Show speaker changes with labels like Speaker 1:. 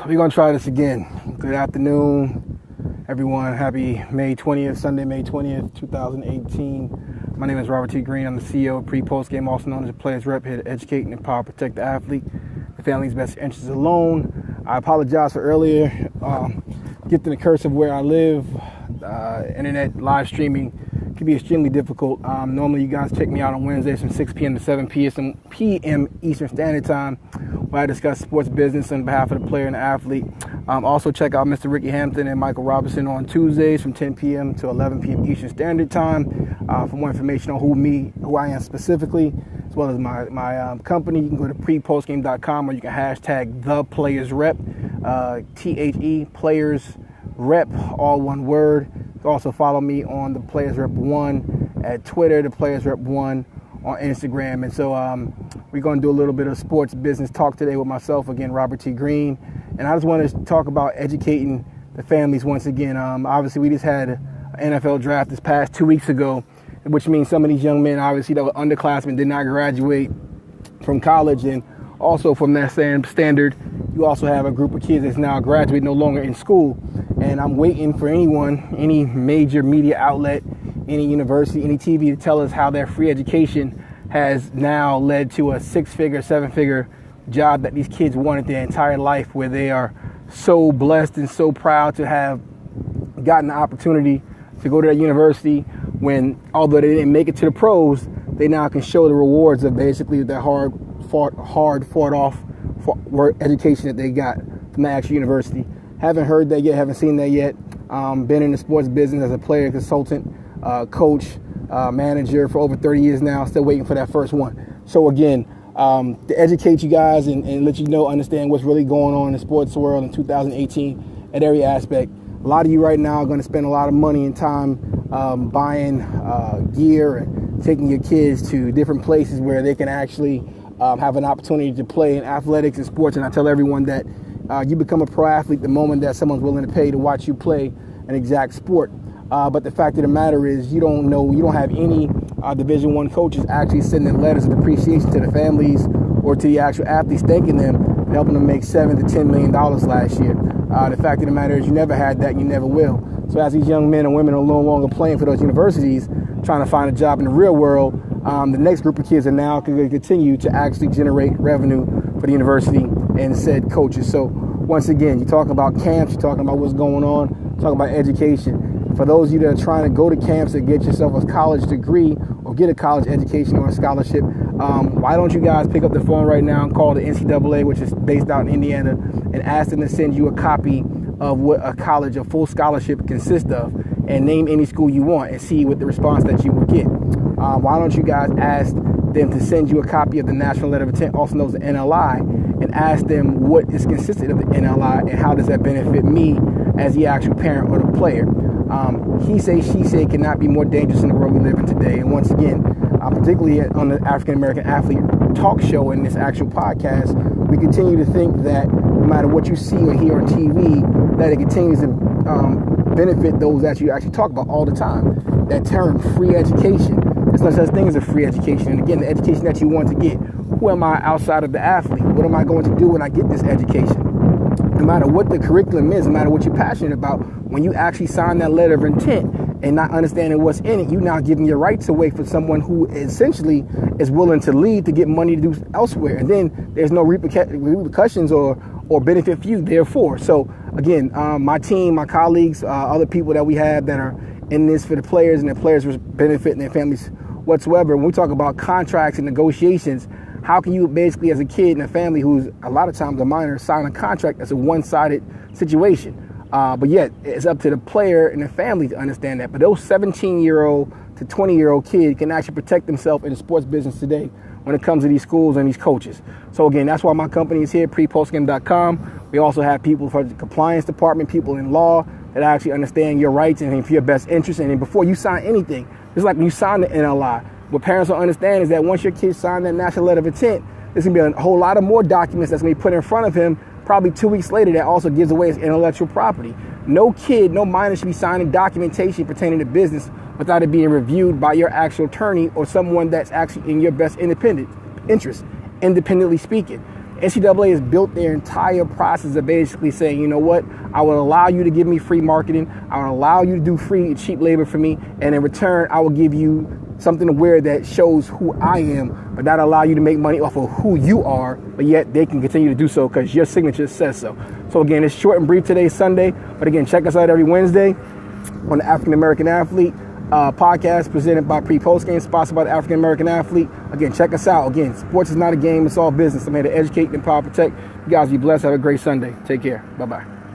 Speaker 1: We're going to try this again. Good afternoon, everyone. Happy May 20th, Sunday, May 20th, 2018. My name is Robert T. Green. I'm the CEO of Pre-Post Game, also known as the Players Rep, here to educate and empower, protect the athlete, the family's best interests alone. I apologize for earlier getting the curse of where I live. Internet live streaming can be extremely difficult. Normally, you guys check me out on Wednesdays from 6 p.m. to 7 p.m. Eastern Standard Time, where I discuss sports business on behalf of the player and the athlete. Also, check out Mr. Ricky Hampton and Michael Robinson on Tuesdays from 10 p.m. to 11 p.m. Eastern Standard Time. For more information on who I am specifically, as well as my company, you can go to prepostgame.com, or you can hashtag the Players Rep, THE Players Rep, all one word. You can also follow me on the Players Rep 1 at Twitter, the Players Rep 1 on Instagram. And so we're going to do a little bit of sports business talk today with myself, again, Robert T. Green. And I just want to talk about educating the families once again. Obviously, we just had an NFL draft this past 2 weeks ago, which means some of these young men, obviously, that were underclassmen, did not graduate from college. And also from that same standard, you also have a group of kids that's now graduating, no longer in school. And I'm waiting for anyone, any major media outlet, any university, any TV to tell us how their free education has now led to a 6-figure, 7-figure job that these kids wanted their entire life, where they are so blessed and so proud to have gotten the opportunity to go to that university, when, although they didn't make it to the pros, they now can show the rewards of basically their hard fought off education that they got from the actual university. Haven't heard that yet, haven't seen that yet. Been in the sports business as a player, consultant, coach, manager for over 30 years now, still waiting for that first one. So again, to educate you guys and let you know, understand what's really going on in the sports world in 2018 at every aspect. A lot of you right now are going to spend a lot of money and time buying gear and taking your kids to different places where they can actually have an opportunity to play in athletics and sports. And I tell everyone that you become a pro athlete the moment that someone's willing to pay to watch you play an exact sport. But the fact of the matter is, you don't have any Division I coaches actually sending letters of appreciation to the families or to the actual athletes, thanking them for helping them make $7 to $10 million last year. The fact of the matter is, you never had that, and you never will. So as these young men and women are no longer playing for those universities, trying to find a job in the real world, the next group of kids are now going to continue to actually generate revenue for the university and said coaches. So once again, you're talking about camps, you're talking about what's going on, talking about education. For those of you that are trying to go to camps and get yourself a college degree or get a college education or a scholarship, why don't you guys pick up the phone right now and call the NCAA, which is based out in Indiana, and ask them to send you a copy of what a college, a full scholarship consists of, and name any school you want and see what the response that you will get. Why don't you guys ask them to send you a copy of the National Letter of Intent, also known as the NLI, and ask them what is consistent of the NLI and how does that benefit me as the actual parent or the player. He say, she say cannot be more dangerous in the world we live in today. And once again, particularly on the African American Athlete talk show in this actual podcast, we continue to think that no matter what you see or hear on TV, that it continues to benefit those that you actually talk about all the time. That term, free education. There's no such thing as a free education. And again, the education that you want to get. Who am I outside of the athlete? What am I going to do when I get this education? No matter what the curriculum is, no matter what you're passionate about, when you actually sign that letter of intent and not understanding what's in it, you're now giving your rights away for someone who essentially is willing to leave to get money to do elsewhere. And then there's no repercussions or benefit for you, therefore. So again, my team, my colleagues, other people that we have that are in this for the players and the players benefit and their families whatsoever. When we talk about contracts and negotiations, how can you basically, as a kid and a family who's a lot of times a minor, sign a contract that's a one-sided situation? But yet, it's up to the player and the family to understand that. But those 17-year-old to 20-year-old kids can actually protect themselves in the sports business today when it comes to these schools and these coaches. So again, that's why my company is here, prepostgame.com. We also have people for the compliance department, people in law that actually understand your rights and for your best interest. And then before you sign anything, it's like when you sign the NLI. What parents don't understand is that once your kids sign that National Letter of Intent, there's going to be a whole lot of more documents that's going to be put in front of him probably 2 weeks later that also gives away his intellectual property. No kid, no minor should be signing documentation pertaining to business without it being reviewed by your actual attorney or someone that's actually in your best independent interest, independently speaking. NCAA has built their entire process of basically saying, you know what, I will allow you to give me free marketing. I will allow you to do free cheap labor for me. And in return, I will give you something to wear that shows who I am, but not allow you to make money off of who you are, but yet they can continue to do so because your signature says so. So again, it's short and brief today, Sunday. But again, check us out every Wednesday on the African American Athlete podcast presented by Pre-Post Game, sponsored by the African American Athlete. Again, check us out. Again, sports is not a game, it's all business. I'm here to educate, empower, protect. You guys be blessed. Have a great Sunday. Take care. Bye-bye.